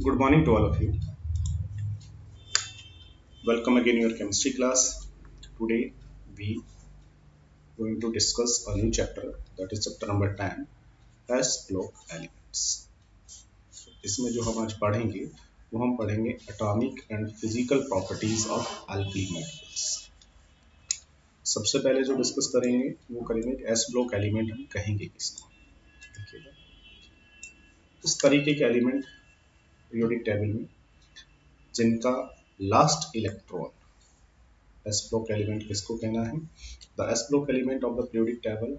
Good morning to all of you. Welcome again in your chemistry class. Today we going to discuss a new chapter, that is chapter number 10, S block elements. इसमें जो हम आज पढ़ेंगे वो हम पढ़ेंगे atomic and physical properties of alkali metals. सबसे पहले जो डिस्कस करेंगे वो करेंगे एस ब्लॉक एलिमेंट हम कहेंगे किसको। देखिएगा इस तरीके के एलिमेंट पीरियोडिक टेबल में जिनका last electron s block element किसको कहना है? The s block element of the periodic table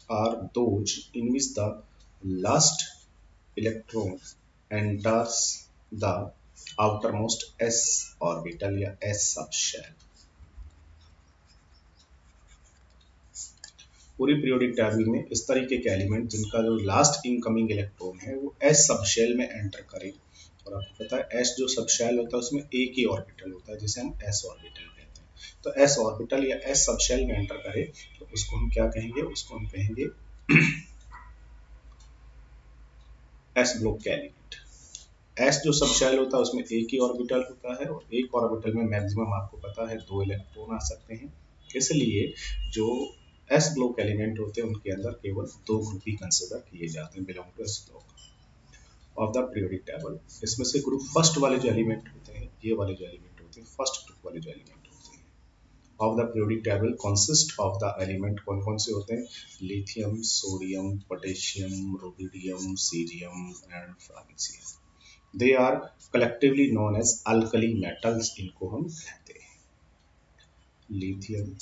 are those in which the last electron enters the outermost s orbital या s subshell। पूरी पीरियोडिक टेबल में इस तरीके के एलिमेंट जिनका जो लास्ट इनकमिंग इलेक्ट्रॉन है वो s सबशेल में एंटर करे। और आपको पता है s जो सबशेल होता है उसमें एक ही ऑर्बिटल होता है जिसे हम s ऑर्बिटल कहते हैं। तो s ऑर्बिटल या s सबशेल में एंटर करे तो उसको हम क्या कहेंगे? उसको हम कहेंगे s ब्लॉक के एलिमेंट। s जो सबशेल होता है उसमें एक ही ऑर्बिटल होता है और एक ऑर्बिटल में मैक्सिमम आपको पता है 2 इलेक्ट्रॉन आ सकते हैं। इसलिए जो s ब्लॉक एलिमेंट होते हैं उनके अंदर केवल 2 ग्रुप ही कंसिडर किए जाते हैं belong to s block of the periodic table. इसमें से ग्रुप फर्स्ट वाले जो एलिमेंट होते हैं, ये वाले जो एलिमेंट होते हैं, फर्स्ट ग्रुप वाले जो एलिमेंट होते हैं of the periodic table consist of the element कौन कौन से होते हैं? लिथियम, सोडियम, पोटेशियम, रुबिडियम, सीरियम and francium. They are collectively known as alkali metals, इनको हम कहते हैं। लिथियम,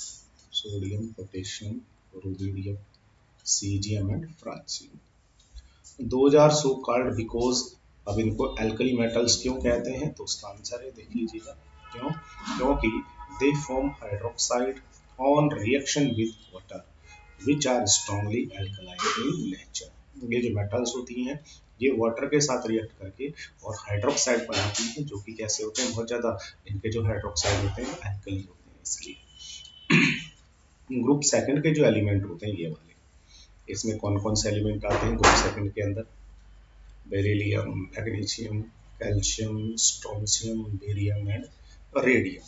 सोडियम, पोटेशियम, रुबिडियम, सीरियम and francium. Those are so called because, अब इनको अल्कली मेटल्स क्यों कहते हैं? तो उसका आंसर है, देख लीजिएगा क्यों। क्योंकि they form hydroxide on reaction with water which are strongly alkaline in nature. ये जो मेटल्स होती हैं ये वाटर के साथ रिएक्ट करके और हाइड्रोक्साइड बनाती हैं, जो कि कैसे होते हैं? बहुत ज़्यादा इनके जो हाइड्रोक्साइड होते हैं अल्कली होते हैं। इसलिए ग्रुप सेकंड के जो एलिमेंट होते हैं ये वाले, इसमें कौन कौन से एलिमेंट आते हैं ग्रुप सेकंड के अंदर? Beryllium, magnesium, calcium, strontium, barium and radium.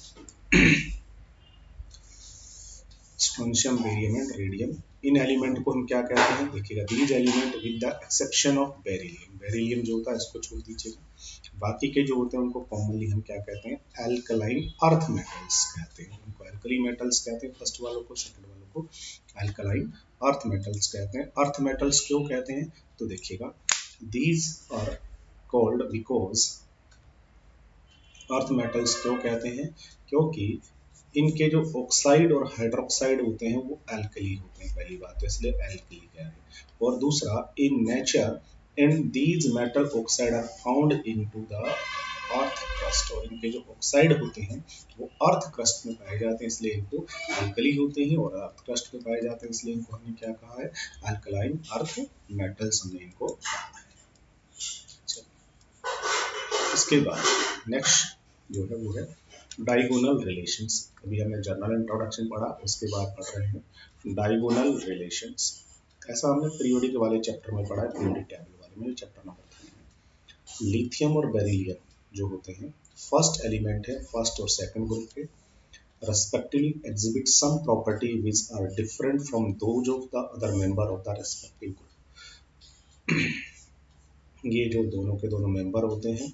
Strontium, barium and radium, in element को हम क्या कहते हैं? देखिएगा, these element with the exception of beryllium, beryllium जो होता है इसको छोड़ दीजिएगा, बाकी के जो होते हैं उनको कॉमनली हम क्या कहते हैं? अल्कलाइन अर्थ मेटल्स कहते हैं। उनको अल्कली मेटल्स कहते हैं फर्स्ट वालों को, सेकंड वालों को अल्कलाइन अर्थ मेटल्स कहते हैं। अर्थ मेटल्स क्यों कहते हैं? तो देखिएगा, these are called because, earth metals क्यों कहते हैं? क्योंकि इनके जो ऑक्साइड और हाइड्रोक्साइड होते हैं वो अल्कली होते हैं, पहली बात तो इसलिए अल्कली कह रहे हैं। और दूसरा, in nature and these metal oxide are found into the earth crust, और इनके जो ऑक्साइड होते हैं वो अर्थ क्रस्ट में पाए जाते हैं, इसलिए इनको अल्कली होते हैं। और अर्थ क्रस्ट में पाए जाते हैं इसलिए इनको हमने क्या कहा है? अल्कलाइन अर्थ मेटल्स हमने इनको कहा है। इसके बाद नेक्स्ट जो है वो है डायगोनल रिलेशंस। अभी हमने जनरल इंट्रोडक्शन पढ़ा, उसके बाद पढ़ रहे हैं डायगोनल रिलेशंस। ऐसा हमने पीरियोडिक वाले चैप्टर में पढ़ा है, पीरियोडिक टेबल वाले में, चैप्टर नंबर 3 में। लिथियम और बेरिलियम जो होते हैं फर्स्ट एलिमेंट है, फर्स्ट और सेकंड ग्रुप के, respectively exhibit some property which are different from those of the other member of the respective group। ये जो दोनों के दोनों मेंबर होते हैं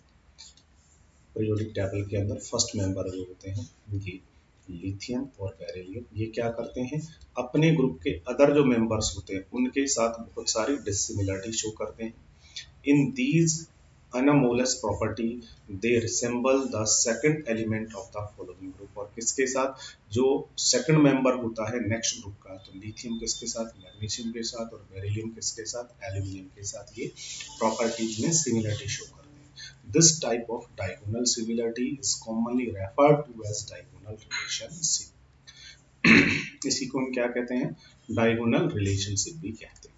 पीरियोडिक टेबल के अंदर, फर्स्ट मेंबर जो होते हैं ये लिथियम और बेरिलियम, ये क्या करते हैं? अपने ग्रुप के अदर जो मेंबर्स होते हैं उनके साथ बहुत सारी डिसिमिलरिटी शो करते हैं। In these anomalous property they resemble the second element of the following group। और किसके साथ? जो सेकंड मेंबर होता है नेक्स्ट ग्रुप का, तो लिथियम किसके साथ? मैग्नीशियम के साथ। और बेरिलियम किसके साथ? एल्यूमिनियम के साथ। ये प्रॉपर्टीज में सिमिलरिटी शो करते हैं। This type of diagonal similarity is commonly referred to as diagonal relationship. इसी को हम क्या कहते हैं? डायगोनल रिलेशनशिप भी कहते हैं।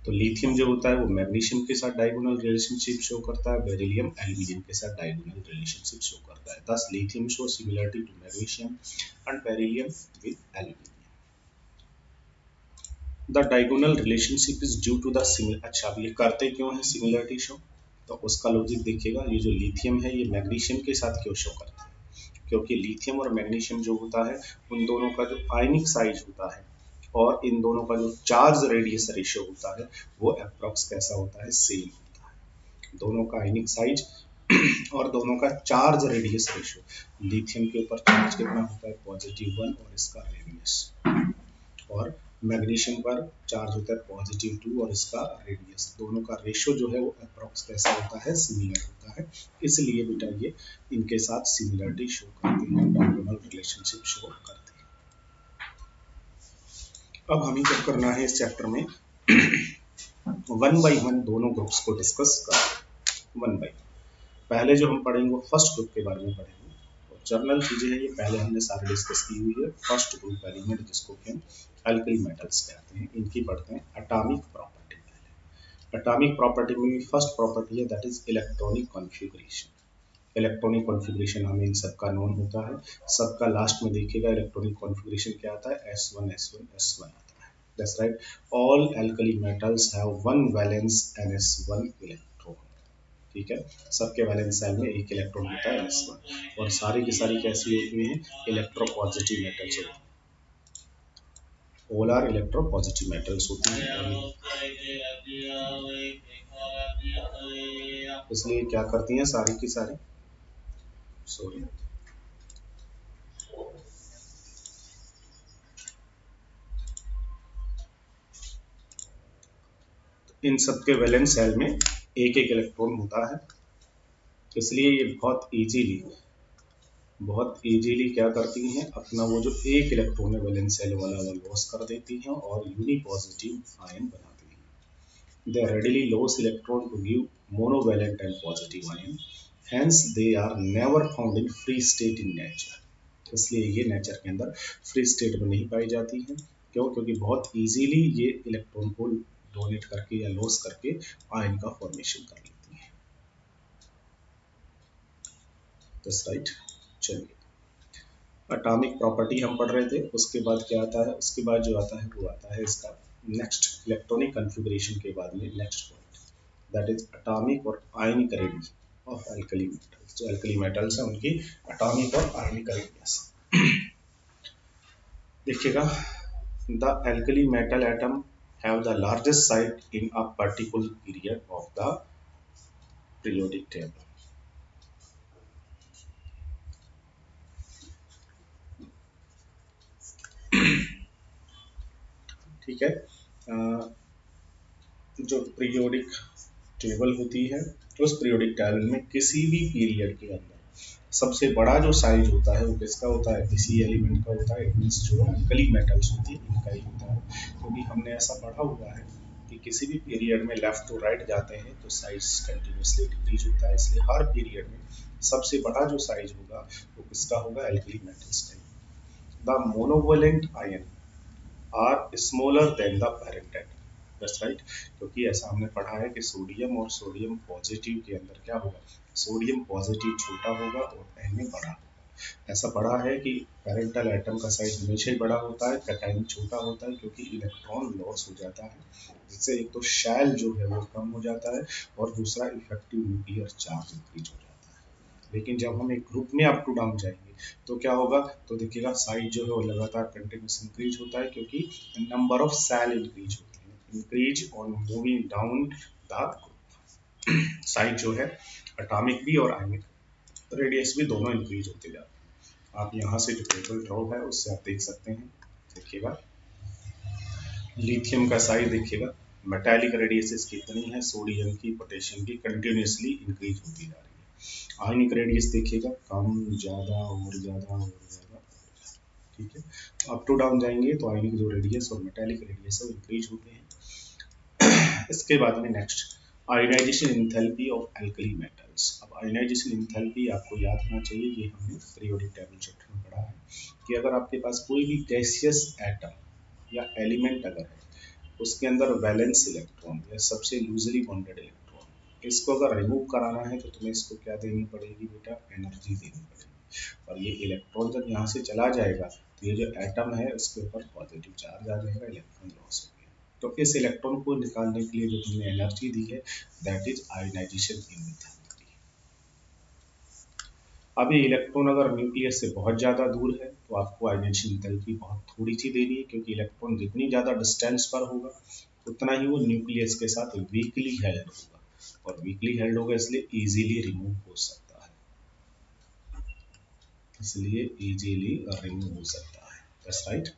तो लिथियम जो होता है वो मैग्नीशियम के साथ डायगोनल रिलेशनशिप शो करता है, बेरिलियम एल्यूमिनियम के साथ डायगोनल रिलेशनशिप शो करता है। thus lithium shows similarity to magnesium and beryllium with aluminium। the diagonal relationship is due to the similar, अच्छा अब ये करते क्यों है सिमिलरिटी शो? तो उसका लॉजिक देखिएगा, ये जो लिथियम है ये मैग्नीशियम के साथ क्यों शो करता है, क्योंकि लिथियम और मैग्नीशियम जो होता है उन दोनों का जो आयनिक साइज होता है और इन दोनों का जो चार्ज रेडियस रेशियो होता है वो अप्रॉक्स कैसा होता है, सेम होता है। दोनों का आयनिक साइज और दोनों का चार्ज रेडियस रेशियो, लिथियम के ऊपर चार्ज कितना होता है, +1 और इसका रेडियस, और मैग्नीशियम पर चार्ज होता है +2 और इसका रेडियस, दोनों का रेशियो जो है वो अप्रॉक्स कैसा होता है, सिमिलर होता है। इसलिए बेटा ये इनके साथ सिमिलरिटी शो करते हैं, डायगोनल रिलेशनशिप शो करते हैं। अब हमें क्या करना है इस चैप्टर में, वन बाई वन दोनों ग्रुप्स को डिस्कस कर, वन बाई, पहले जो हम पढ़ेंगे वो फर्स्ट ग्रुप के बारे में पढ़ेंगे, और जर्नल चीजें हैं ये पहले हमने सारे डिस्कस की हुई है। फर्स्ट ग्रुप एलिमेंट जिसको कि हम अल्कली मेटल्स कहते हैं, इनकी पढ़ते हैं एटॉमिक प्रॉपर्टी। पहले एटॉमिक प्रॉपर्टी में फर्स्ट प्रॉपर्टी है that is electronic configuration. Electronic configuration हमें इन सबका नोन होता है, सबका लास्ट में देखिएगा इलेक्ट्रॉनिक कॉन्फ़िगरेशन क्या आता है, S1 आता है। That's right, all alkali metals have one valence NS1 electron. ठीक है, सबके वैलेंस शेल में एक इलेक्ट्रॉन होता है NS1, और सारी की सारी कैसी होती हैं, इलेक्ट्रोपॉजिटिव मेटल्स होती हैं, ऑल आर इलेक्ट्रोपॉजिटिव मेटल्स होती हैं। इसलिए क्या करती हैं सारी की सारी, सॉरी, इन सबके वैलेंस शेल में एक एक इलेक्ट्रॉन होता है, इसलिए ये बहुत इजीली क्या करती हैं, अपना वो जो एक इलेक्ट्रॉन है वैलेंस शेल वाला वो लॉस कर देती हैं और यूनिपॉजिटिव आयन बनाती हैं। They readily lose electron to give monovalent and positive ion. Hence, they are never found in free state in nature. इसलिए ये नेचर के अंदर फ्री स्टेट में नहीं पाई जाती हैं। क्यों? क्योंकि बहुत इजीली ये इलेक्ट्रॉन को डोनेट करके या लॉस करके आयन का फॉर्मेशन कर लेती हैं। That's right. चलिए, एटॉमिक प्रॉपर्टी हम पढ़ रहे थे, उसके बाद क्या आता है, उसके बाद जो आता है वो आता है इसका नेक्स्ट इलेक्ट्रॉनिक कॉन्फ़िगरेशन के बाद में next point, that is atomic और ionic radius of alkali metals. जो अल्कली मेटल्स हैं उनकी एटॉमिक और आयनिक रेडियस देखिएगा। The alkali metal atom have the largest size in a particular period of the periodic table. ठीक है, जो periodic table होती है, उस पीरियोडिक टेबल में किसी भी पीरियड के अंदर सबसे बड़ा जो साइज होता है वो किसका होता है, इसी एलिमेंट का होता है। इट मीन्स जो अल्कली मेटल्स होती है इनका ही होता है, क्योंकि हमने ऐसा पढ़ा हुआ है कि किसी भी पीरियड में लेफ्ट टू राइट जाते हैं तो साइज कंटिन्यूसली डिक्रीज होता है, इसलिए हर पीरियड में सबसे बड़ा जो साइज होगा वो किसका होगा, अल्कली मेटल्स का। The monovalent ion are smaller than the parent atom. That's right, क्योंकि ऐसा हमने पढ़ा है कि सोडियम और सोडियम पॉजिटिव के अंदर क्या होगा, सोडियम पॉजिटिव छोटा होगा और एन में बड़ा होगा। ऐसा पढ़ा है कि पेरेंटल एटम का साइज हमेशा ही बड़ा होता है, कैटायन छोटा होता है, क्योंकि इलेक्ट्रॉन लॉस हो जाता है, जिससे एक तो शेल जो है वो कम हो जाता है और दूसरा इफेक्टिव न्यूक्लियर चार्ज इंक्रीज हो जाता है। लेकिन जब हम एक ग्रुप में अप टू डाउन जाएंगे तो क्या होगा, तो देखिएगा साइज जो है वो लगातार कंटिन्यूस इंक्रीज होता है, क्योंकि नंबर ऑफ सेल इंक्रीज होते हैं, increase on moving down the group. Size जो है एटॉमिक भी और आयनिक रेडियस भी दोनों इंक्रीज होते जाते हैं। आप यहाँ से जो टेबल ड्रॉ है उससे आप देख सकते हैं। देखिएगा लिथियम का साइज देखिएगा, मेटालिक रेडियस कितनी है, सोडियम की पोटेशियम की कंटिन्यूसली इंक्रीज होती जा रही है। आयनिक रेडियस देखिएगा कम ज़्यादा और ज़्यादा और ज़्यादा। ठीक है, अप टू डाउन जाएंगे तो आयनिक जो रेडियस और मेटालिक रेडियस है वो इंक्रीज होते हैं। इसके बाद में next ionisation enthalpy of alkali metals. अब आयोनाइजेशन एंथैल्पी आपको याद होना चाहिए, ये हमने पीरियोडिक टेबल चैप्टर में पढ़ा है कि अगर आपके पास कोई भी गैसियस एटम या एलिमेंट अगर है उसके अंदर वैलेंस इलेक्ट्रॉन या सबसे लूजली बॉन्डेड इलेक्ट्रॉन, इसको अगर रिमूव कराना है तो तुम्हें इसको क्या देनी पड़ेगी बेटा, एनर्जी देनी पड़ेगी। और ये इलेक्ट्रॉन जब यहाँ से चला जाएगा तो ये जो एटम है उसके ऊपर पॉजिटिव चार्ज आ जाएगा, इलेक्ट्रॉन लॉस हो गया। तो इस इलेक्ट्रॉन को निकालने के लिए जो तुमने एनर्जी दी है दैट इज आयोनाइजेशन एंथैल्पी। अब ये इलेक्ट्रॉन अगर न्यूक्लियस से बहुत ज़्यादा दूर है तो आपको आयोनाइजेशन एंथैल्पी बहुत थोड़ी सी देनी है, क्योंकि इलेक्ट्रॉन जितनी ज़्यादा डिस्टेंस पर होगा उतना ही वो न्यूक्लियस के साथ वीकली हेल्ड होगा, और वीकली हेल्ड होगा इसलिए इजीली रिमूव हो सकता है, इसलिए इजीली रिमूव हो सकता है। That's right.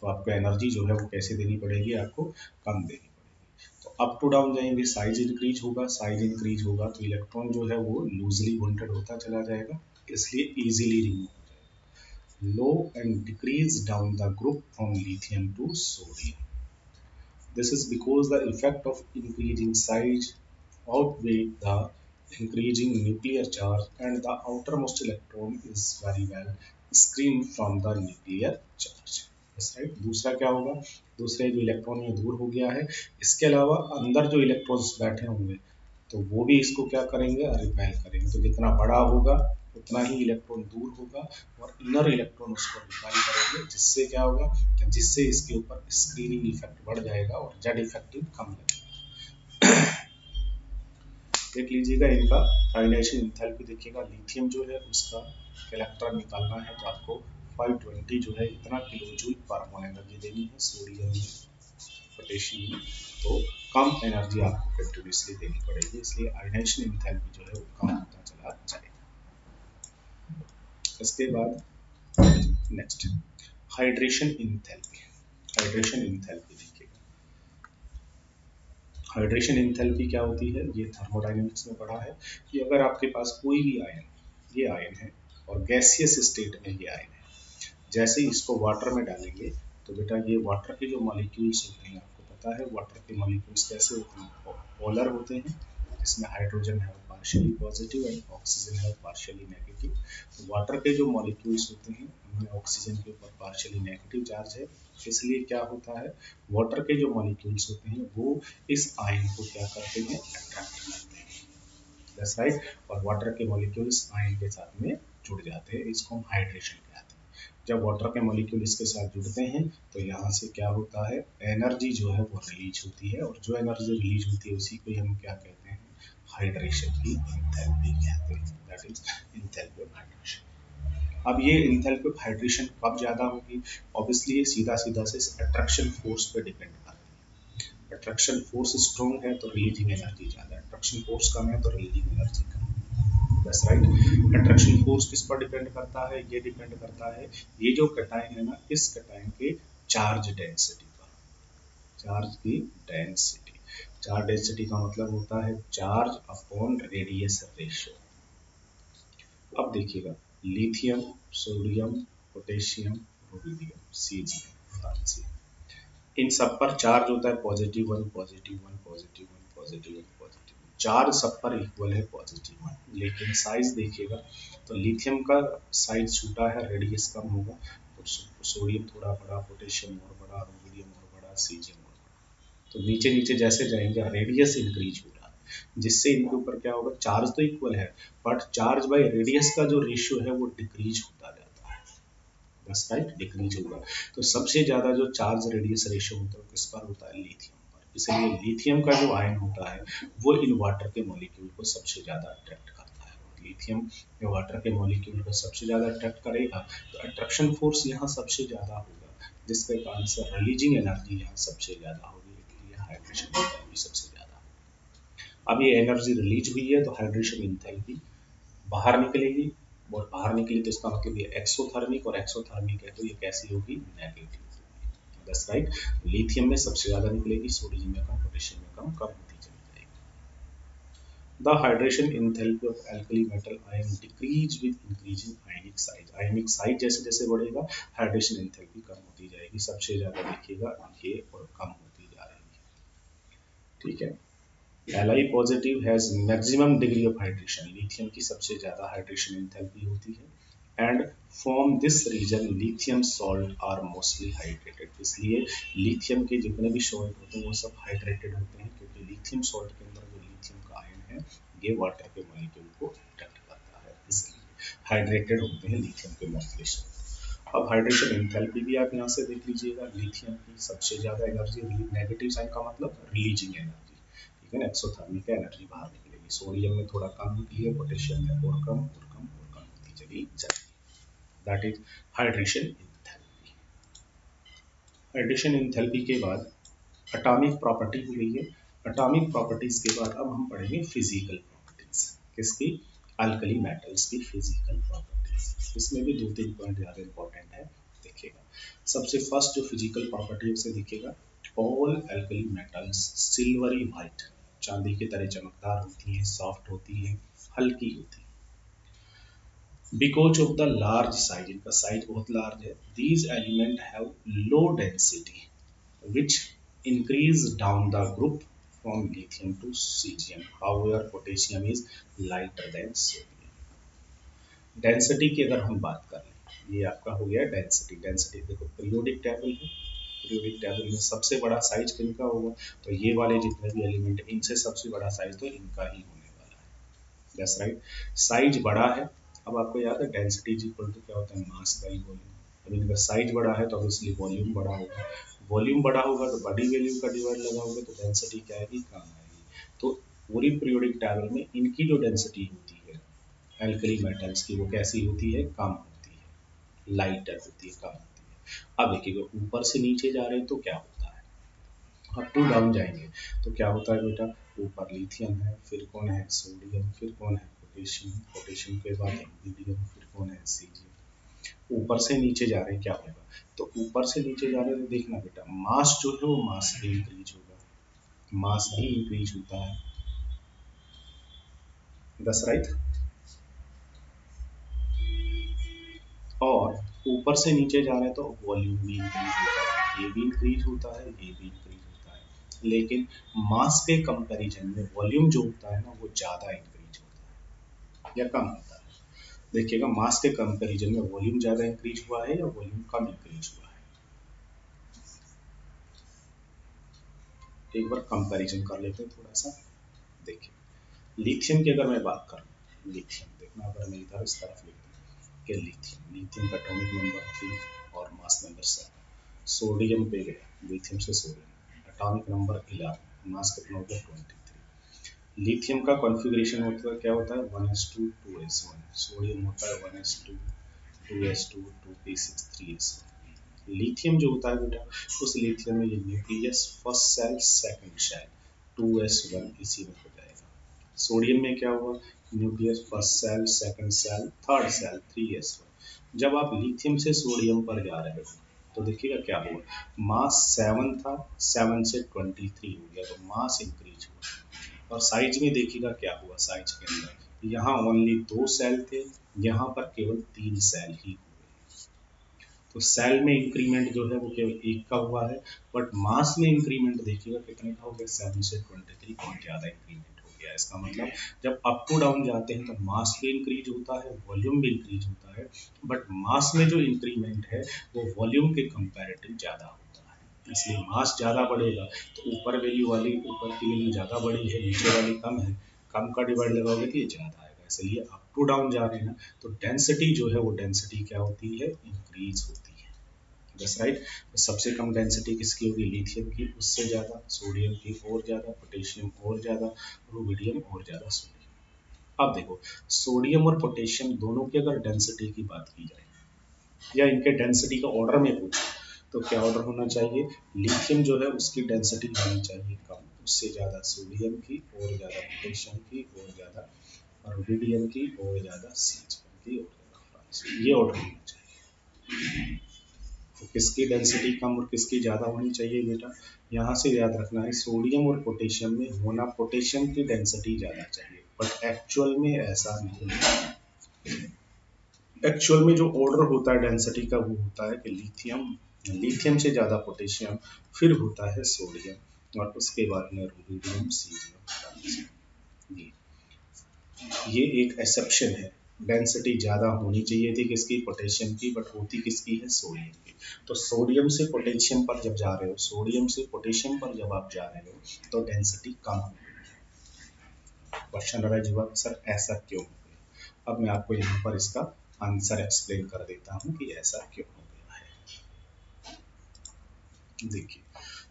तो आपको एनर्जी जो है वो कैसे देनी पड़ेगी, आपको कम देनी पड़ेगी। तो अप टू डाउन जाएंगे, साइज इंक्रीज होगा, साइज इंक्रीज होगा तो इलेक्ट्रॉन जो है वो लूजली बॉन्डेड होता चला जाएगा, इसलिए इजीली रिमूव हो जाएगा। Low and decrease down the group from lithium to sodium. This is because the effect of increasing size outweigh the increasing nuclear charge, and the outermost electron is very well screened from the nuclear charge. That's right. दूसरा क्या होगा, दूसरे जो electron ये दूर हो गया है, इसके अलावा अंदर जो इलेक्ट्रॉन्स बैठे होंगे तो वो भी इसको क्या करेंगे, रिपेल करेंगे। तो जितना बड़ा होगा उतना ही इलेक्ट्रॉन दूर होगा और इनर इलेक्ट्रॉन उसको रिपेल करेंगे, जिससे क्या होगा, जिससे इसके ऊपर स्क्रीनिंग इफेक्ट बढ़ जाएगा और जेड इफेक्टिव कम लगेगा। देख लीजिएगा इनका आयोनाइजेशन एंथैल्पी देखिएगा, लिथियम जो है उसका इलेक्ट्रॉन निकालना है तो आपको 520 जो है इतना किलो जूल पर मोल एनर्जी देनी है। सोडियम में, पोटेशियम में तो कम एनर्जी आपको कंटिन्यूसली देनी पड़ेगी, इसलिए आयोनाइजेशन एंथैल्पी जो है वो कम होता चला जाएगा। इसके बाद next hydration enthalpy. Hydration enthalpy देखिएगा, हाइड्रेशन एंथैल्पी क्या होती है, ये थर्मोडायनेमिक्स में पढ़ा है कि अगर आपके पास कोई भी आयन, ये आयन है और गैसियस स्टेट में ये आयन है, जैसे ही इसको वाटर में डालेंगे तो बेटा ये वाटर के जो मॉलिक्यूल्स होते हैं, आपको पता है वाटर के मॉलिक्यूल्स कैसे होते हैं, पोलर होते हैं, जिसमें हाइड्रोजन है पार्शियली पॉजिटिव एंड ऑक्सीजन है पार्शियली नेगेटिव। तो वाटर के जो मॉलिक्यूल्स होते हैं उनमें ऑक्सीजन के ऊपर पार्शियली नेगेटिव चार्ज है, इसलिए क्या होता है, वाटर के जो मॉलिक्यूल्स होते हैं वो इस आयन को क्या करते हैं, अट्रैक्ट करते हैं। That's right. और वाटर के मॉलिक्यूल्स आयन के साथ में जुड़ जाते हैं, इसको हम हाइड्रेशन कहते हैं। जब वाटर के मॉलिक्यूल इसके साथ जुड़ते हैं तो यहाँ से क्या होता है, एनर्जी जो है वो रिलीज होती है, और जो एनर्जी रिलीज होती है उसी को हम क्या कहते हैं, हाइड्रेशन की एंथैल्पी कहते हैं। That is enthalpy of hydration. अब ये एंथैल्पी ऑफ हाइड्रेशन कब ज्यादा होगी, ऑब्वियसली ये सीधा सीधा से अट्रैक्शन फोर्स पे डिपेंड करती है। अट्रैक्शन फोर्स स्ट्रॉन्ग है तो रिलीजिंग एनर्जी ज्यादा, अट्रैक्शन फोर्स कम है तो रिलीजिंग एनर्जी कम। बस राइट। अट्रैक्शन फोर्स किस पर डिपेंड करता है, ये डिपेंड करता है, ये जो कटायन है ना, इस कटायन के चार्ज डेंसिटी पर। चार्ज की डेंसिटी, चार्ज डेंसिटी का मतलब होता है चार्ज अपॉन रेडियस रेशियो। अब देखिएगा, lithium, sodium, potassium, rubidium, caesium, francium, इन सब पर चार्ज होता है positive one, positive one, positive one, positive one, positive one. Charge सब पर इक्वल है पॉजिटिव वन, लेकिन साइज देखिएगा तो लिथियम का साइज छोटा है, रेडियस कम होगा, तो सोडियम थोड़ा बड़ा, पोटेशियम और बड़ा, रुबिडियम और बड़ा, सीजियम और बड़ा। तो नीचे नीचे जैसे जाएंगे रेडियस इंक्रीज हो रहा है, जिससे इनके ऊपर क्या होगा, चार्ज तो इक्वल है बट चार्ज बाई रेडियस का जो रेशियो है वो डिक्रीज होता जाता है। बस राइट, डिक्रीज होगा। तो सबसे ज्यादा जो चार्ज रेडियस रेशियो होता है किस पर होता है, लिथियम पर। इसलिए लिथियम का जो आयन होता है वो इन वाटर के मॉलिक्यूल को सबसे ज्यादा अट्रैक्ट करता है। लिथियम जो वाटर के मॉलिक्यूल को सबसे ज्यादा अट्रैक्ट करेगा तो अट्रैक्शन फोर्स यहाँ सबसे ज्यादा होगा, जिसके कारण से रिलीजिंग एनर्जी यहाँ सबसे ज्यादा होगी, इसलिए हाइड्रेशन एंथैल्पी सबसे ज्यादा होगी। अब ये एनर्जी रिलीज हुई है तो हाइड्रेशन एंथैल्पी बाहर निकलेगी, और बाहर निकली तो इसका मतलब ये एक्सोथर्मिक, और एक्सोथर्मिक है तो ये कैसी होगी, नेगेटिव होगी। That's right. लिथियम में सबसे ज्यादा निकलेगी, सोडियम में कम, पोटेशियम में कम, कम होती चली जाएगी। The hydration enthalpy of alkali metal ion decrease with increasing ionic size. Ionic size जैसे जैसे बढ़ेगा हाइड्रेशन एंथैल्पी कम होती जाएगी, सबसे ज्यादा देखिएगा ये और कम होती जा रही है। ठीक है। Li positive has maximum degree of hydration, lithium की सबसे ज्यादा हाइड्रेशन एंथैल्पी होती है। And from this reason lithium salt are mostly hydrated, इसलिए लिथियम के जितने भी सॉल्ट होते हैं वो सब हाइड्रेटेड होते हैं, क्योंकि लिथियम सॉल्ट के अंदर जो लिथियम का आयन है ये वाटर के मॉलिक्यूल को अट्रैक्ट करता है, इसलिए हाइड्रेटेड होते हैं लिथियम के मोस्टली सॉल्ट। अब हाइड्रेशन एंथैल्पी भी आप यहाँ से देख लीजिएगा, लिथियम की सबसे ज़्यादा एनर्जी, नेगेटिव साइन का मतलब रिलीजिंग एनर्जी, ठीक है ना, एक्सोथर्मिक एनर्जी बाहर निकलेगी। सोडियम में थोड़ा कम निकली है, पोटेशियम में और कम और कम और कम होती चली जाएगी। That is hydration enthalpy. Hydration enthalpy के बाद एटॉमिक प्रॉपर्टी हो गई है। एटॉमिक प्रॉपर्टीज के बाद अब हम पढ़ेंगे फिजिकल प्रॉपर्टीज। किसकी? अल्कली मेटल्स की फिजिकल प्रॉपर्टीज। इसमें भी 2-3 पॉइंट ज़्यादा इंपॉर्टेंट है, देखिएगा। सबसे फर्स्ट जो फिजिकल प्रॉपर्टी है उसे देखिएगा, all alkali metals silvery white, चांदी की तरह चमकदार होती हैं, सॉफ्ट होती हैं, हल्की होती हैं। Because of the large size, इनका साइज बहुत लार्ज है। These element have low density which increase down the group from lithium to cesium. However, potassium is lighter than sodium. Density की अगर हम बात कर लें, ये आपका हो गया डेंसिटी। डेंसिटी देखो, पीरियोडिक टेबल है, पीरियोडिक टेबल में सबसे बड़ा साइज किनका होगा? तो ये वाले जितने भी एलिमेंट, इनसे सबसे बड़ा साइज तो इनका ही होने वाला है। दैट्स राइट, साइज बड़ा है। अब आपको याद है डेंसिटी इज इक्वल टू क्या होता है? Mass by volume. अब इनका साइज बड़ा है तो ऑब्वियसली वॉल्यूम बड़ा होगा। वॉल्यूम बड़ा होगा तो बड़ी वैल्यू का डिवाइड लगाओगे तो डेंसिटी क्या आएगी? कम आएगी। तो पूरी पीरियोडिक टेबल में इनकी जो डेंसिटी होती है एल्कली मेटल्स की, वो कैसी होती है? कम होती है, लाइटर होती है, कम होती है। अब देखिएगा, ऊपर से नीचे जा रहे हैं तो क्या होता है? अप टू डाउन जाएंगे तो क्या होता है बेटा? ऊपर लिथियम है, फिर कौन है? सोडियम, फिर कौन है? पोटेशियम, पोटेशियम के बाद रुबिडियम, फिर कौन है? सीजियम। ऊपर से नीचे जा रहे हैं, क्या होगा? तो ऊपर से नीचे जा रहे हैं तो देखना बेटा, मास जो है वो मास भी इंक्रीज होगा, मास भी इंक्रीज होता है। दस राइट। और ऊपर से नीचे जा रहे हैं तो वॉल्यूम भी इंक्रीज होता है, ये भी इंक्रीज होता है, ये भी इंक्रीज होता है। लेकिन मास के कंपैरिजन में वॉल्यूम जो होता है ना, वो ज़्यादा इंक्रीज होता है या कम होता है? देखिएगा, मास के कंपैरिजन में वॉल्यूम ज़्यादा इंक्रीज हुआ है या वॉल्यूम कम इंक्रीज हुआ है? एक बार कंपैरिजन कर लेते हैं थोड़ा सा। देखिए, लिथियम की अगर मैं बात करूँ, लिथियम देखना, अगर मैं इधर इस तरफ लिखता हूँ कि लिथियम, लिथियम का एटॉमिक नंबर 3 और मास नंबर 7। सोडियम पे गया, लिथियम से सोडियम, एटॉमिक नंबर 11, मास कितना हो गया? 23। लिथियम का कॉन्फ़िगरेशन होता है, क्या होता है? 1s2 2s1। सोडियम होता है 1s2 2s2 2p6 3s1। Lithium जो होता है बेटा, उस लिथियम में ये nucleus, first shell, second shell, 2s1 इसी में हो जाएगा। सोडियम में क्या हुआ? Nucleus, first shell, second shell, third shell, 3s1। जब आप लिथियम से सोडियम पर जा रहे हो तो देखिएगा क्या हुआ, मास 7 था, 7 से 23 हो गया, तो मास इंक्रीज हुआ। और साइज में देखिएगा क्या हुआ, साइज के अंदर यहाँ ओनली 2 सेल थे, यहाँ पर केवल 3 सेल ही हुए। तो सेल में इंक्रीमेंट जो है वो केवल एक का हुआ है, बट मास में इंक्रीमेंट देखिएगा कितने का हो गया? 7 से 23 बहुत ज़्यादा इंक्रीमेंट हो गया। इसका मतलब जब अप टू डाउन जाते हैं तो मास भी इंक्रीज होता है, वॉल्यूम भी इंक्रीज होता है, बट मास में जो इंक्रीमेंट है वो वॉल्यूम के कंपैरेटिव ज़्यादा होता है। इसलिए मास ज़्यादा बढ़ेगा तो ऊपर वैल्यू वाली, ऊपर की वैल्यू ज़्यादा बड़ी है, नीचे वाली कम है, कम का डिवाइड लगाओगे तो ये ज़्यादा आएगा। इसलिए अप टू डाउन जा रहे हैं ना, तो डेंसिटी जो है वो डेंसिटी क्या होती है? इंक्रीज होती है। That's right. तो सबसे कम डेंसिटी किसकी होगी? लिथियम की, उससे ज़्यादा सोडियम की, और ज़्यादा पोटेशियम, और ज़्यादा रुबिडियम, और ज़्यादा सोडियम। अब देखो, सोडियम और पोटेशियम दोनों की अगर डेंसिटी की बात की जाए या इनके डेंसिटी का ऑर्डर में पूछे तो क्या ऑर्डर होना चाहिए? लिथियम जो है उसकी डेंसिटी होनी चाहिए कम, उससे ज़्यादा सोडियम की, और ज़्यादा पोटेशियम की, और ज़्यादा रुबिडियम की, और ज़्यादा सीजियम की, और ज़्यादा, ये ऑर्डर होना चाहिए। तो किसकी डेंसिटी कम और किसकी ज़्यादा होनी चाहिए बेटा? यहाँ से याद रखना है, सोडियम और पोटेशियम में होना पोटेशियम की डेंसिटी ज़्यादा चाहिए, बट एक्चुअल में ऐसा नहीं है। एक्चुअल में जो ऑर्डर होता है डेंसिटी का वो होता है कि लिथियम, लिथियम से ज़्यादा पोटेशियम, फिर होता है सोडियम, और उसके बाद में रुबिडियम, सीजियम। ये एक एक्सेप्शन है। डेंसिटी ज़्यादा होनी चाहिए थी किसकी? पोटेशियम की, बट होती किसकी है? सोडियम की। तो सोडियम से पोटेशियम पर जब जा रहे हो, सोडियम से पोटेशियम पर जब आप जा रहे हो तो डेंसिटी कम हो गई है। क्वेश्चन राइज हुआ सर ऐसा क्यों हो गया? अब मैं आपको यहाँ पर इसका आंसर एक्सप्लेन कर देता हूँ कि ऐसा क्यों हो देखिए,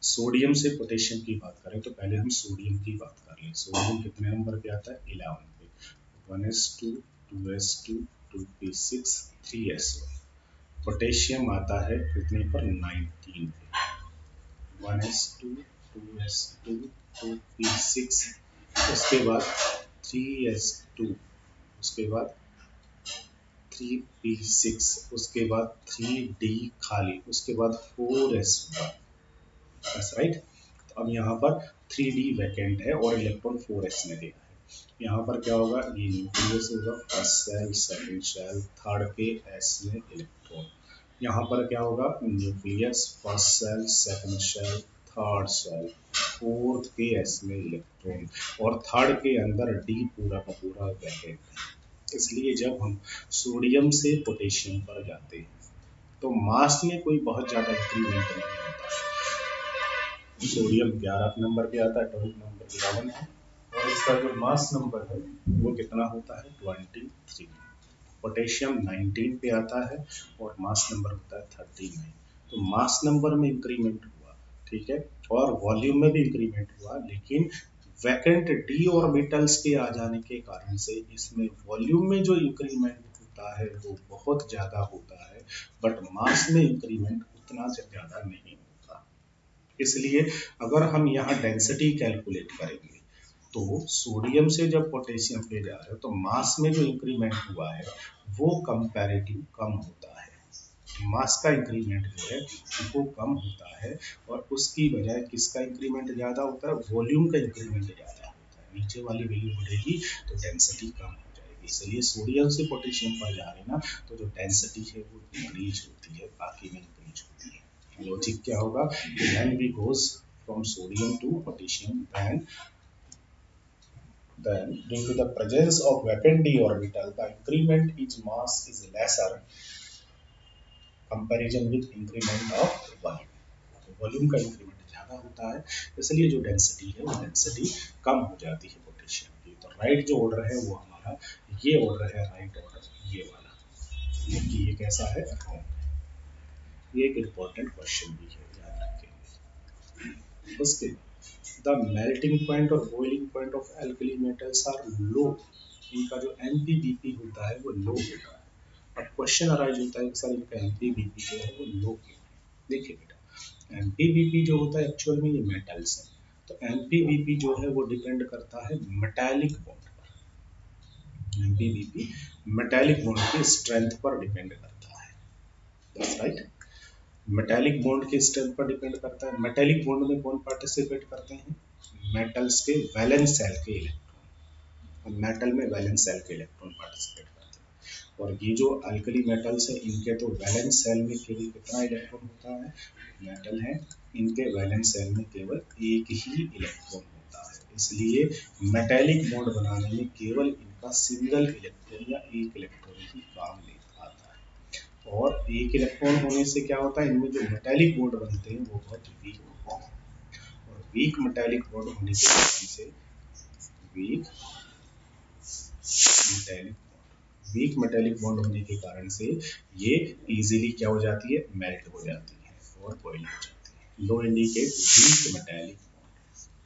सोडियम से पोटेशियम की बात करें तो पहले हम सोडियम की बात कर लें। सोडियम कितने नंबर पे आता है? 11 पे। 1s2, 2s2, 2p6, 3s1। Potassium आता है कितने पर? 19 पे। 1s2, 2s2, 2p6, उसके बाद 3s2, उसके बाद 3p6, उसके बाद 3d खाली, उसके बाद 4s1। राइट। तो अब यहाँ पर 3d वैकेंट है और इलेक्ट्रॉन 4s में गया है। यहाँ पर क्या होगा? ये न्यूक्लियस होगा, first shell, second shell, third के s में इलेक्ट्रॉन। यहाँ पर क्या होगा? Nucleus, first shell, second shell, third shell, fourth के s में इलेक्ट्रॉन, और थर्ड के अंदर d पूरा का पूरा वैकेंट है। इसलिए जब हम सोडियम से पोटेशियम पर जाते हैं तो मास में कोई बहुत ज्यादा इंक्रीमेंट नहीं होता। सोडियम 11 नंबर पे आता है, टॉपिक नंबर 11 है, और इसका जो मास नंबर है वो कितना होता है? 23। पोटेशियम 19 पे आता है और मास नंबर होता है 39। तो मास नंबर में इंक्रीमेंट हुआ, ठीक है, और वॉल्यूम में भी इंक्रीमेंट हुआ, लेकिन वैकेंट डी ऑर्बिटल्स के आ जाने के कारण से इसमें वॉल्यूम में जो इंक्रीमेंट होता है वो बहुत ज्यादा होता है, बट मास में इंक्रीमेंट उतना ज्यादा नहीं होता। इसलिए अगर हम यहाँ डेंसिटी कैलकुलेट करेंगे तो सोडियम से जब पोटेशियम पे जा रहे हो तो मास में जो इंक्रीमेंट हुआ है वो कंपैरेटिव कम होता है। मास का इंक्रीमेंट जो है वो कम होता है, और उसकी बजाय किसका इंक्रीमेंट ज़्यादा होता है? वॉल्यूम का इंक्रीमेंट ज़्यादा होता है। नीचे वाली वैल्यू बढ़ेगी तो डेंसिटी कम हो जाएगी। इसलिए सोडियम से पोटेशियम पर जा रहे हैं ना, तो जो डेंसिटी है वो इंक्रीज होती है, बाकी में इंक्रीज होती है। लॉजिक क्या होगा? when we goes from sodium to potassium, then due to the presence of vacant d orbital, the increment in mass is lesser comparison with increment of volume. Volume का increment ज़्यादा होता है, इसलिए जो डेंसिटी है वो डेंसिटी कम हो जाती है पोटेशियम की। तो राइट जो ऑर्डर है वो हमारा ये ऑर्डर है, राइट ऑर्डर ये वाला, क्योंकि ये कैसा है? रॉन्ग है। ये एक इम्पोर्टेंट क्वेश्चन भी है, याद रखेंगे। उसके द मेल्टिंग पॉइंट और boiling point of alkali metals are low. इनका जो एमपीबीपी होता है वो लो होता है। अब क्वेश्चन अराइज होता है कि सर इनका एमपीबीपी जो है वो लो क्यों? देखिए बेटा, एमपीबीपी जो होता है एक्चुअल में ये मेटल्स है, तो एमपीबीपी जो है वो डिपेंड करता है मेटालिक बॉन्ड पर। एमपीबीपी मेटालिक बॉन्ड की स्ट्रेंथ पर डिपेंड करता है। That's right. मेटेलिक बॉन्ड के स्ट्रेंथ पर डिपेंड करता है। मेटेलिक बॉन्ड में कौन पार्टिसिपेट करते हैं? मेटल्स के वैलेंस सेल के इलेक्ट्रॉन, और मेटल में वैलेंस सेल के इलेक्ट्रॉन पार्टिसिपेट करते हैं। और ये जो अल्कली मेटल्स हैं इनके तो वैलेंस सेल में केवल कितना इलेक्ट्रॉन होता है? मेटल है, इनके वैलेंस सेल में केवल एक ही इलेक्ट्रॉन होता है। इसलिए मेटेलिक बॉन्ड बनाने में केवल इनका सिंगल इलेक्ट्रॉन या एक इलेक्ट्रॉन ही काम ले आता है। और एक इलेक्ट्रॉन होने से क्या होता है? इनमें जो मेटेलिक बॉन्ड बनते हैं वो बहुत वीक होते हैं, और वीक मेटेलिक बॉन्ड होने के कारण से weak metallic weak metallic bond होने के कारण से ये इजीली क्या हो जाती है? मेल्ट हो जाती है और बॉइल हो जाती है। Low indicate weak metallic bond,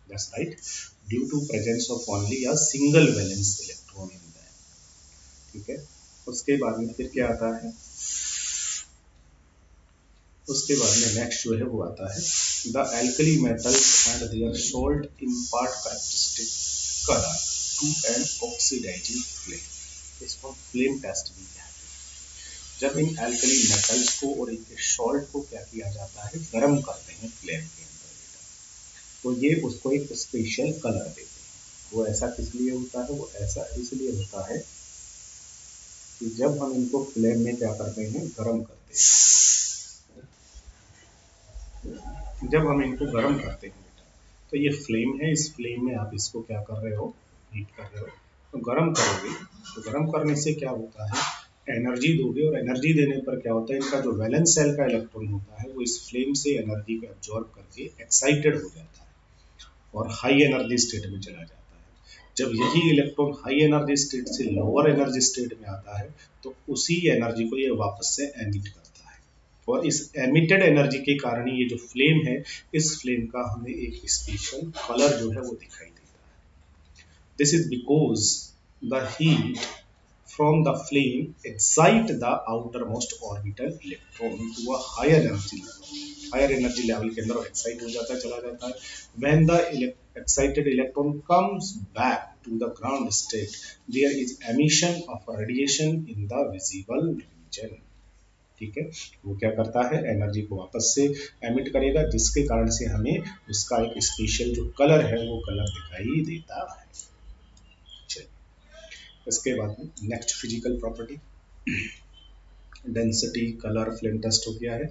that's right, due to presence of only a single valence electron in that. ठीक है। उसके बाद में फिर क्या आता है? उसके बाद में नेक्स्ट जो है वो आता है the alkali metals and their salt impart characteristic colour to an oxidizing flame. इसको फ्लेम टेस्ट भी कहते हैं। जब इन एल्कली मेटल्स को और इनके सॉल्ट को क्या किया जाता है? गर्म करते हैं फ्लेम के अंदर बेटा, तो ये उसको एक स्पेशल कलर देते हैं। वो ऐसा किस लिए होता है? वो ऐसा इसलिए होता है कि जब हम इनको फ्लेम में क्या करते हैं? गर्म करते हैं। जब हम इनको गर्म करते हैं बेटा, तो ये फ्लेम है, इस फ्लेम में आप इसको क्या कर रहे हो? हीट कर रहे हो। तो गर्म करोगे, तो गर्म करने से क्या होता है? एनर्जी दोगे, और एनर्जी देने पर क्या होता है? इनका जो वैलेंस सेल का इलेक्ट्रॉन होता है वो इस फ्लेम से एनर्जी को एब्जॉर्ब करके एक्साइटेड हो जाता है और हाई एनर्जी स्टेट में चला जाता है। जब यही इलेक्ट्रॉन हाई एनर्जी स्टेट से लोअर एनर्जी स्टेट में आता है तो उसी एनर्जी को ये वापस से एमिट करता है। और इस एमिटेड एनर्जी के कारण ही ये जो फ्लेम है, इस फ्लेम का हमें एक स्पेशल कलर जो है वो दिखाई देता है। This is because the heat from the flame excite the outermost orbital electron to a higher energy level. Higher energy level के अंदर excite हो जाता है, चला जाता है। When the excited electron comes back to the ground state, there is emission of radiation in the visible region. ठीक है, वो क्या करता है, एनर्जी को वापस से एमिट करेगा, जिसके कारण से हमें उसका एक स्पेशल जो कलर है वो कलर दिखाई देता है। इसके बाद में next physical property, density, colour, flame test हो गया है।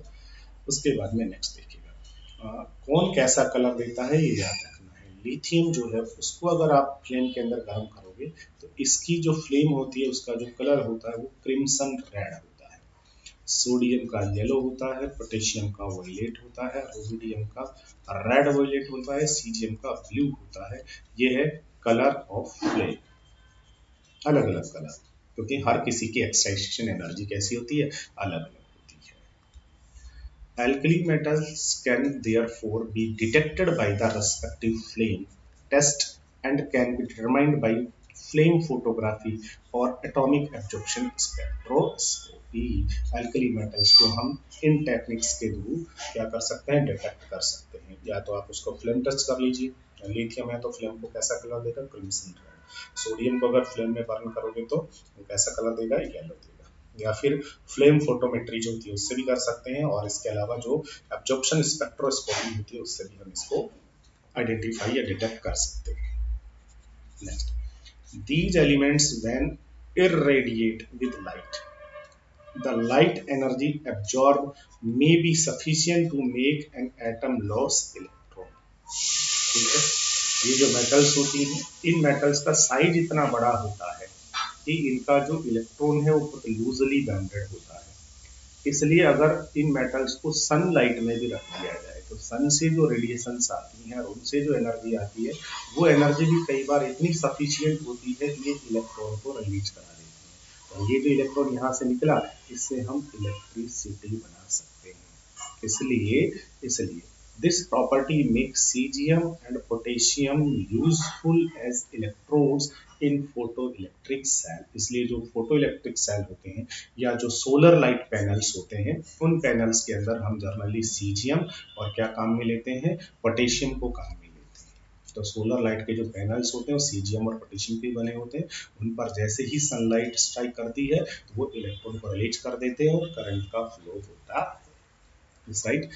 उसके बाद में नेक्स्ट देखिएगा कौन कैसा कलर देता है, ये याद रखना है। लिथियम जो है उसको अगर आप फ्लेम के अंदर गर्म करोगे तो इसकी जो फ्लेम होती है उसका जो कलर होता है वो क्रिम्सन रेड होता है। सोडियम का येलो होता है, पोटेशियम का वायलेट होता है, रुबिडियम का रेड वायलेट होता है, सीजियम का ब्लू होता है। ये है कलर ऑफ फ्लेम, अलग अलग कलर, क्योंकि हर किसी की एक्साइटेशन एनर्जी कैसी होती है, अलग अलग होती है। Alkali metals can therefore be detected by the respective flame test and can be determined by flame photography or atomic absorption spectroscopy. Alkali metals को हम इन टेक्निक्स के थ्रू क्या कर सकते हैं, डिटेक्ट कर सकते हैं। या तो आप उसको फ्लेम टेस्ट कर लीजिए, लिथियम है तो फ्लेम को कैसा कलर देगा, क्रिम्सन रेड। सोडियम को अगर फ्लेम में बर्न करोगे तो वो कैसा कलर देगा, येलो देगा। या फिर फ्लेम फोटोमेट्री जो होती है उससे भी कर सकते हैं, और इसके अलावा जो एब्जॉर्प्शन स्पेक्ट्रोस्कोपी होती है उससे भी हम इसको आइडेंटिफाई या डिटेक्ट कर सकते हैं। Next, these elements when irradiate with light, the light energy absorbed may be sufficient to make an atom lose electron. ठीक है, ये जो मेटल्स होती हैं, इन मेटल्स का साइज इतना बड़ा होता है कि इनका जो इलेक्ट्रॉन है वो बहुत लूजली बाउंडेड होता है। इसलिए अगर इन मेटल्स को सनलाइट में भी रख दिया जाए तो सन से जो रेडिएशंस आती हैं और उनसे जो एनर्जी आती है वो एनर्जी भी कई बार इतनी सफिशियंट होती है कि ये इलेक्ट्रॉन को रिलीज करा देती है। और ये जो इलेक्ट्रॉन यहाँ से निकला, इससे हम इलेक्ट्रिसिटी बना सकते हैं। इसलिए this property makes cesium and potassium useful as electrodes in photoelectric cell. इसलिए जो फोटोइलेक्ट्रिक सेल होते हैं या जो सोलर लाइट पैनल्स होते हैं, उन पैनल्स के अंदर हम जनरली सीजियम और क्या काम में लेते हैं, पोटेशियम को काम में लेते हैं। तो सोलर लाइट के जो पैनल्स होते हैं वो सीजियम और पोटेशियम के बने होते हैं। उन पर जैसे ही सनलाइट स्ट्राइक करती है तो वो इलेक्ट्रॉन को रिलीज कर देते हैं और करंट का फ्लो होता है। राइट,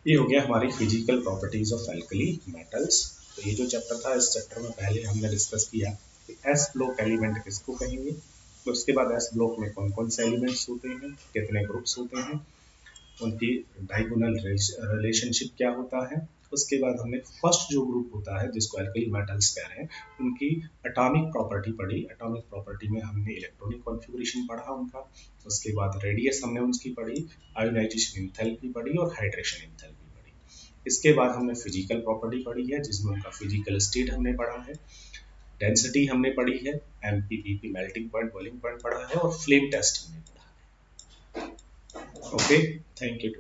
ये हो गया हमारी physical properties of alkali metals. तो ये जो चैप्टर था, इस चैप्टर में पहले हमने डिस्कस किया कि एस ब्लॉक एलिमेंट किसको कहेंगे, तो उसके बाद एस ब्लॉक में कौन कौन से एलिमेंट्स होते हैं, कितने ग्रुप्स होते हैं, उनकी डायगोनल रिलेशनशिप क्या होता है। उसके बाद हमने फर्स्ट जो ग्रुप होता है जिसको एल्कली मेटल्स कह रहे हैं, उनकी एटॉमिक प्रॉपर्टी पढ़ी। एटॉमिक प्रॉपर्टी में हमने इलेक्ट्रॉनिक कॉन्फ़िगरेशन पढ़ा उनका। उसके बाद रेडियस हमने उनकी पढ़ी, आयोनाइजेशन एंथैल्पी पढ़ी और हाइड्रेशन एंथैल्पी पढ़ी। इसके बाद हमने फिजिकल प्रॉपर्टी पढ़ी है जिसमें उनका फिजिकल स्टेट हमने पढ़ा है, डेंसिटी हमने पढ़ी है, एमपीपीपी मेल्टिंग पॉइंट, बॉइलिंग पॉइंट पढ़ा है और फ्लेम टेस्ट हमने पढ़ा है। Okay, thank you.